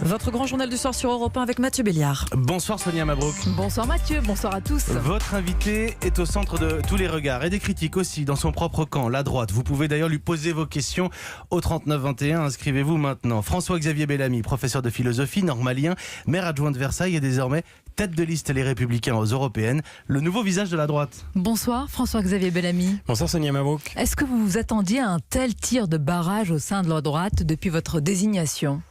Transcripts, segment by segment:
Votre grand journal du soir sur Europe 1 avec Mathieu Béliard. Bonsoir Sonia Mabrouk. Bonsoir Mathieu, bonsoir à tous. Votre invité est au centre de tous les regards et des critiques aussi dans son propre camp, la droite. Vous pouvez d'ailleurs lui poser vos questions au 3921. Inscrivez-vous maintenant. François-Xavier Bellamy, professeur de philosophie, normalien, maire adjoint de Versailles et désormais tête de liste Les Républicains aux Européennes, le nouveau visage de la droite. Bonsoir François-Xavier Bellamy. Bonsoir Sonia Mabrouk. Est-ce que vous vous attendiez à un tel tir de barrage au sein de la droite depuis votre désignation ?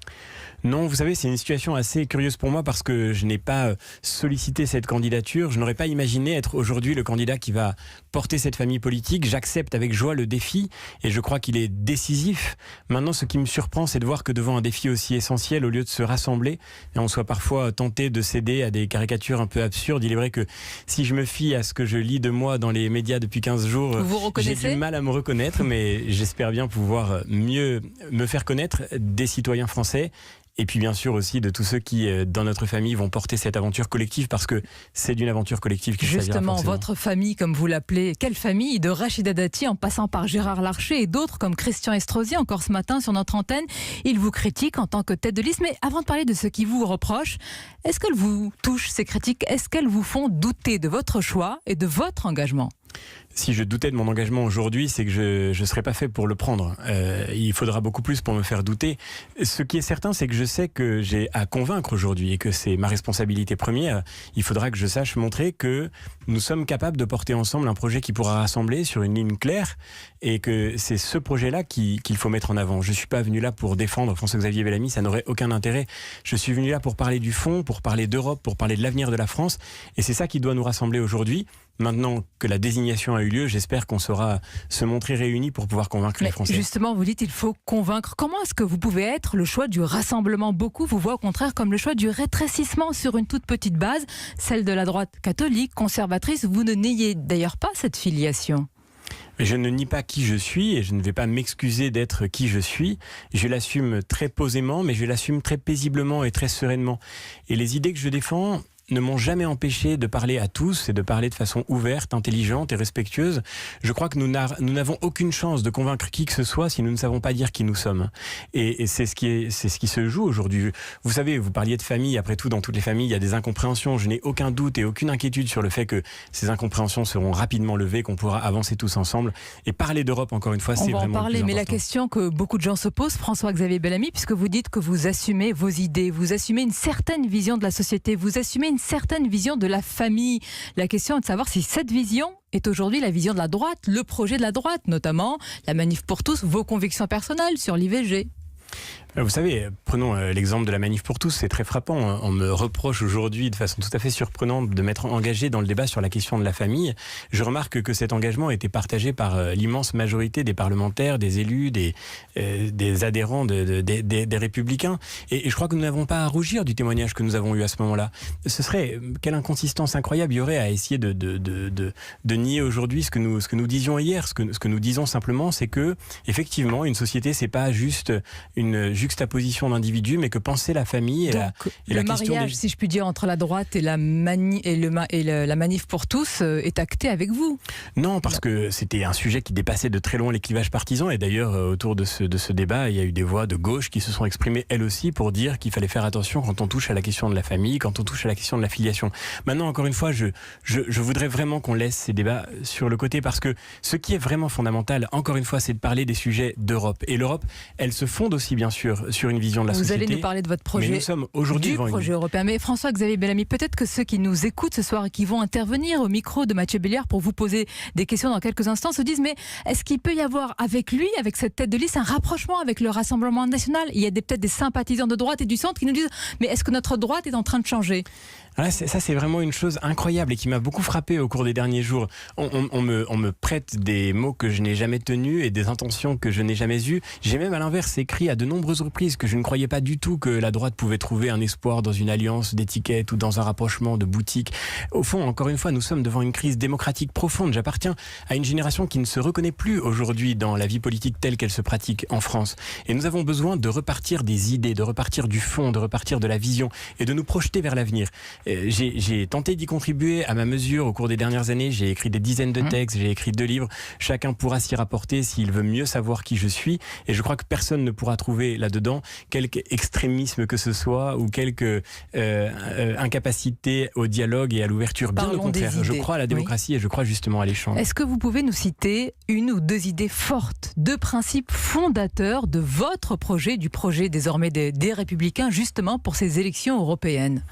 Non, vous savez, c'est une situation assez curieuse pour moi parce que je n'ai pas sollicité cette candidature. Je n'aurais pas imaginé être aujourd'hui le candidat qui va porter cette famille politique. J'accepte avec joie le défi et je crois qu'il est décisif. Maintenant, ce qui me surprend, c'est de voir que devant un défi aussi essentiel, au lieu de se rassembler, on soit parfois tenté de céder à des caricatures un peu absurdes. Il est vrai que si je me fie à ce que je lis de moi dans les médias depuis 15 jours, j'ai du mal à me reconnaître, mais j'espère bien pouvoir mieux me faire connaître des citoyens français. Et puis bien sûr aussi de tous ceux qui, dans notre famille, vont porter cette aventure collective parce que c'est d'une aventure collective qu'il s'agira forcément. Justement, votre famille, comme vous l'appelez, quelle famille ? De Rachida Dati en passant par Gérard Larcher et d'autres comme Christian Estrosi, encore ce matin sur notre antenne. Ils vous critiquent en tant que tête de liste. Mais avant de parler de ce qui vous reprochent, est-ce qu'elles vous touchent, ces critiques ? Est-ce qu'elles vous font douter de votre choix et de votre engagement ? Si je doutais de mon engagement aujourd'hui, c'est que je ne serais pas fait pour le prendre. Il faudra beaucoup plus pour me faire douter. Ce qui est certain, c'est que je sais que j'ai à convaincre aujourd'hui et que c'est ma responsabilité première. Il faudra que je sache montrer que nous sommes capables de porter ensemble un projet qui pourra rassembler sur une ligne claire et que c'est ce projet-là qu'il faut mettre en avant. Je ne suis pas venu là pour défendre François-Xavier Bellamy, ça n'aurait aucun intérêt. Je suis venu là pour parler du fond, pour parler d'Europe, pour parler de l'avenir de la France et c'est ça qui doit nous rassembler aujourd'hui. Maintenant que la désignation a eu lieu, j'espère qu'on saura se montrer réunis pour pouvoir convaincre les Français. Justement, vous dites qu'il faut convaincre. Comment est-ce que vous pouvez être le choix du rassemblement ? Beaucoup vous voient au contraire comme le choix du rétrécissement sur une toute petite base, celle de la droite catholique, conservatrice. Vous ne n'ayez d'ailleurs pas cette filiation. Mais je ne nie pas qui je suis et je ne vais pas m'excuser d'être qui je suis. Je l'assume très posément, mais je l'assume très paisiblement et très sereinement. Et les idées que je défends ne m'ont jamais empêché de parler à tous et de parler de façon ouverte, intelligente et respectueuse. Je crois que nous n'avons aucune chance de convaincre qui que ce soit si nous ne savons pas dire qui nous sommes. Et c'est ce qui se joue aujourd'hui. Vous savez, vous parliez de famille. Après tout, dans toutes les familles, il y a des incompréhensions. Je n'ai aucun doute et aucune inquiétude sur le fait que ces incompréhensions seront rapidement levées, qu'on pourra avancer tous ensemble. Et parler d'Europe, encore une fois, c'est vraiment le plus important. On va en parler, mais la question que beaucoup de gens se posent, François-Xavier Bellamy, puisque vous dites que vous assumez vos idées, vous assumez une certaine vision de la société, vous assumez une certaine vision de la famille. La question est de savoir si cette vision est aujourd'hui la vision de la droite, le projet de la droite, notamment la manif pour tous, vos convictions personnelles sur l'IVG. Vous savez, prenons l'exemple de la manif pour tous, c'est très frappant. On me reproche aujourd'hui de façon tout à fait surprenante de m'être engagé dans le débat sur la question de la famille. Je remarque que cet engagement a été partagé par l'immense majorité des parlementaires, des élus, des adhérents des Républicains. Et je crois que nous n'avons pas à rougir du témoignage que nous avons eu à ce moment-là. Ce serait, quelle inconsistance incroyable il y aurait à essayer de nier aujourd'hui ce que nous disions hier. Ce que nous disons simplement, c'est que, effectivement, une société, c'est pas juste une juxtaposition d'individus, mais que penser la famille et la question mariage, si je puis dire, entre la droite et la manif pour tous est acté avec vous. Non, parce que c'était un sujet qui dépassait de très loin les clivages partisans et d'ailleurs autour de ce débat, il y a eu des voix de gauche qui se sont exprimées elles aussi pour dire qu'il fallait faire attention quand on touche à la question de la famille, quand on touche à la question de la filiation. Maintenant, encore une fois, je voudrais vraiment qu'on laisse ces débats sur le côté parce que ce qui est vraiment fondamental, encore une fois, c'est de parler des sujets d'Europe. Et l'Europe, elle se fonde aussi bien sûr sur une vision de la société. Vous allez nous parler de votre projet, mais nous sommes aujourd'hui devant projet européen. Mais François-Xavier Bellamy, peut-être que ceux qui nous écoutent ce soir et qui vont intervenir au micro de Mathieu Béliard pour vous poser des questions dans quelques instants se disent mais est-ce qu'il peut y avoir avec lui, avec cette tête de liste, un rapprochement avec le Rassemblement national ? Il y a peut-être des sympathisants de droite et du centre qui nous disent mais est-ce que notre droite est en train de changer ? Ça, c'est vraiment une chose incroyable et qui m'a beaucoup frappé au cours des derniers jours. On me prête des mots que je n'ai jamais tenus et des intentions que je n'ai jamais eues. J'ai même à l'inverse écrit à de nombreuses reprises que je ne croyais pas du tout que la droite pouvait trouver un espoir dans une alliance d'étiquettes ou dans un rapprochement de boutiques. Au fond, encore une fois, nous sommes devant une crise démocratique profonde. J'appartiens à une génération qui ne se reconnaît plus aujourd'hui dans la vie politique telle qu'elle se pratique en France. Et nous avons besoin de repartir des idées, de repartir du fond, de repartir de la vision et de nous projeter vers l'avenir. J'ai tenté d'y contribuer à ma mesure au cours des dernières années. J'ai écrit des dizaines de textes, j'ai écrit 2 livres. Chacun pourra s'y rapporter s'il veut mieux savoir qui je suis. Et je crois que personne ne pourra trouver là-dedans quelque extrémisme que ce soit ou quelque incapacité au dialogue et à l'ouverture. Bien au contraire, je crois à la démocratie et je crois justement à l'échange. Est-ce que vous pouvez nous citer 1 ou 2 idées fortes, 2 principes fondateurs de votre projet, du projet désormais des Républicains, justement pour ces élections européennes?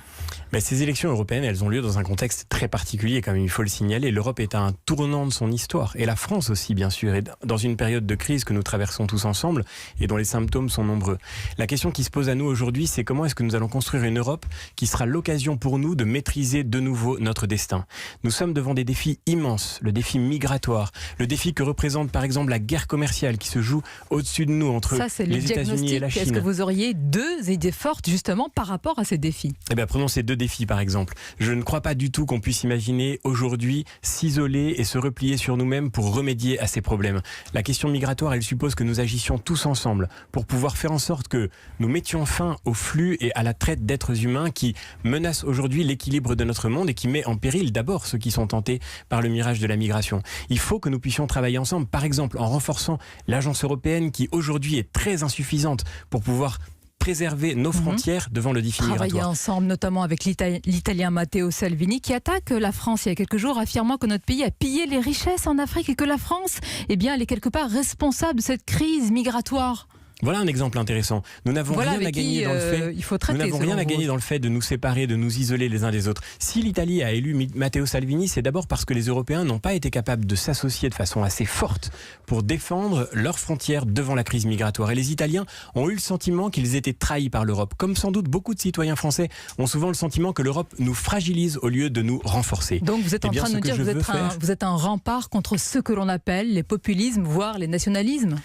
Ces élections européennes, elles ont lieu dans un contexte très particulier, quand même, il faut le signaler. L'Europe est à un tournant de son histoire, et la France aussi, bien sûr, et dans une période de crise que nous traversons tous ensemble, et dont les symptômes sont nombreux. La question qui se pose à nous aujourd'hui, c'est comment est-ce que nous allons construire une Europe qui sera l'occasion pour nous de maîtriser de nouveau notre destin. Nous sommes devant des défis immenses, le défi migratoire, le défi que représente par exemple la guerre commerciale qui se joue au-dessus de nous entre les États-Unis et la Chine. Est-ce que vous auriez 2 idées fortes justement par rapport à ces défis? Prenons ces 2 défis par exemple. Je ne crois pas du tout qu'on puisse imaginer aujourd'hui s'isoler et se replier sur nous-mêmes pour remédier à ces problèmes. La question migratoire, elle suppose que nous agissions tous ensemble pour pouvoir faire en sorte que nous mettions fin au flux et à la traite d'êtres humains qui menacent aujourd'hui l'équilibre de notre monde et qui met en péril d'abord ceux qui sont tentés par le mirage de la migration. Il faut que nous puissions travailler ensemble, par exemple en renforçant l'agence européenne qui aujourd'hui est très insuffisante pour pouvoir préserver nos frontières devant le défi migratoire. Travailler ensemble, notamment avec l'Italien Matteo Salvini, qui attaque la France il y a quelques jours, affirmant que notre pays a pillé les richesses en Afrique et que la France, elle est quelque part responsable de cette crise migratoire. Voilà un exemple intéressant. Nous n'avons rien à gagner dans le fait. Nous n'avons rien à gagner dans le fait de nous séparer, de nous isoler les uns des autres. Si l'Italie a élu Matteo Salvini, c'est d'abord parce que les Européens n'ont pas été capables de s'associer de façon assez forte pour défendre leurs frontières devant la crise migratoire. Et les Italiens ont eu le sentiment qu'ils étaient trahis par l'Europe. Comme sans doute beaucoup de citoyens français ont souvent le sentiment que l'Europe nous fragilise au lieu de nous renforcer. Donc vous êtes en train de nous dire que vous êtes un rempart contre ce que l'on appelle les populismes, voire les nationalismes?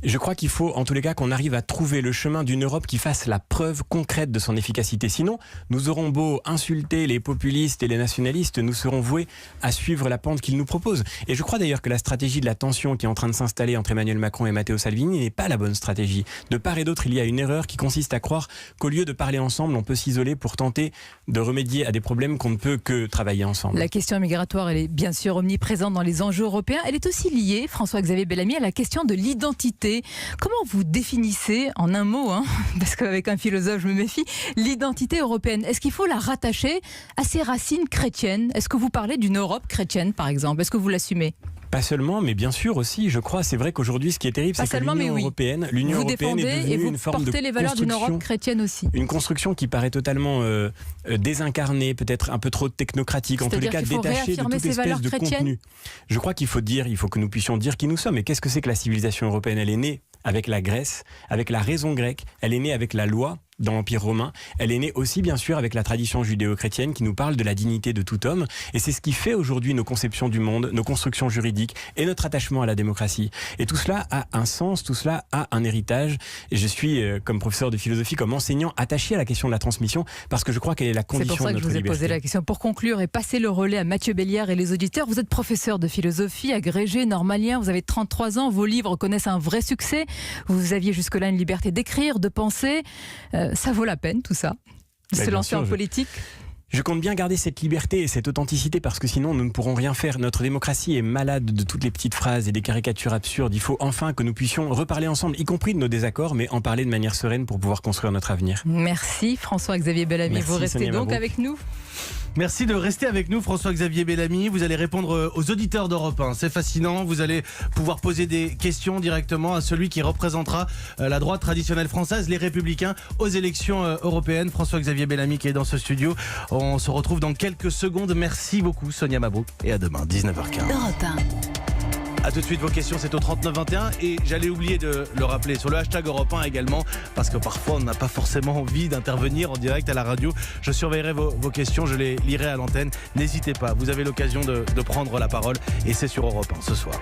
Je crois qu'il faut en tous les cas qu'on arrive à trouver le chemin d'une Europe qui fasse la preuve concrète de son efficacité. Sinon, nous aurons beau insulter les populistes et les nationalistes, nous serons voués à suivre la pente qu'ils nous proposent. Et je crois d'ailleurs que la stratégie de la tension qui est en train de s'installer entre Emmanuel Macron et Matteo Salvini n'est pas la bonne stratégie. De part et d'autre, il y a une erreur qui consiste à croire qu'au lieu de parler ensemble, on peut s'isoler pour tenter de remédier à des problèmes qu'on ne peut que travailler ensemble. La question migratoire, elle est bien sûr omniprésente dans les enjeux européens. Elle est aussi liée, François-Xavier Bellamy, à la question de l'identité. Comment vous définissez, en un mot, parce qu'avec un philosophe je me méfie, l'identité européenne? Est-ce qu'il faut la rattacher à ses racines chrétiennes? Est-ce que vous parlez d'une Europe chrétienne, par exemple? Est-ce que vous l'assumez? Pas seulement, mais bien sûr aussi, je crois. C'est vrai qu'aujourd'hui, ce qui est terrible, c'est que l'Union européenne est devenue une forme de portez les valeurs d'une Europe chrétienne aussi. Une construction qui paraît totalement désincarnée, peut-être un peu trop technocratique, en tous les cas détachée de toute espèce de contenu. Je crois qu'il faut que nous puissions dire qui nous sommes. Et qu'est-ce que c'est que la civilisation européenne? Elle est née avec la Grèce, avec la raison grecque, elle est née avec la loi dans l'Empire romain, elle est née aussi bien sûr avec la tradition judéo-chrétienne qui nous parle de la dignité de tout homme, et c'est ce qui fait aujourd'hui nos conceptions du monde, nos constructions juridiques et notre attachement à la démocratie. Et tout cela a un sens, tout cela a un héritage, et je suis comme professeur de philosophie, comme enseignant, attaché à la question de la transmission, parce que je crois qu'elle est la condition de notre liberté. C'est pour ça que je vous ai posé la question. Pour conclure et passer le relais à Mathieu Bellière et les auditeurs, vous êtes professeur de philosophie, agrégé, normalien, vous avez 33 ans, vos livres connaissent un vrai succès, vous aviez jusque-là une liberté d'écrire, de penser, ça vaut la peine tout ça, de se lancer en politique? Je compte bien garder cette liberté et cette authenticité parce que sinon nous ne pourrons rien faire. Notre démocratie est malade de toutes les petites phrases et des caricatures absurdes. Il faut enfin que nous puissions reparler ensemble, y compris de nos désaccords, mais en parler de manière sereine pour pouvoir construire notre avenir. Merci François-Xavier Bellamy. Merci, vous restez donc avec nous. Merci de rester avec nous, François-Xavier Bellamy. Vous allez répondre aux auditeurs d'Europe 1. C'est fascinant. Vous allez pouvoir poser des questions directement à celui qui représentera la droite traditionnelle française, les Républicains, aux élections européennes. François-Xavier Bellamy qui est dans ce studio. On se retrouve dans quelques secondes. Merci beaucoup, Sonia Mabrouk. Et à demain, 19h15. Europe 1. A tout de suite, vos questions, c'est au 3921. Et j'allais oublier de le rappeler sur le hashtag Europe 1 également, parce que parfois on n'a pas forcément envie d'intervenir en direct à la radio. Je surveillerai vos questions, je les lirai à l'antenne. N'hésitez pas, vous avez l'occasion de prendre la parole, et c'est sur Europe 1 ce soir.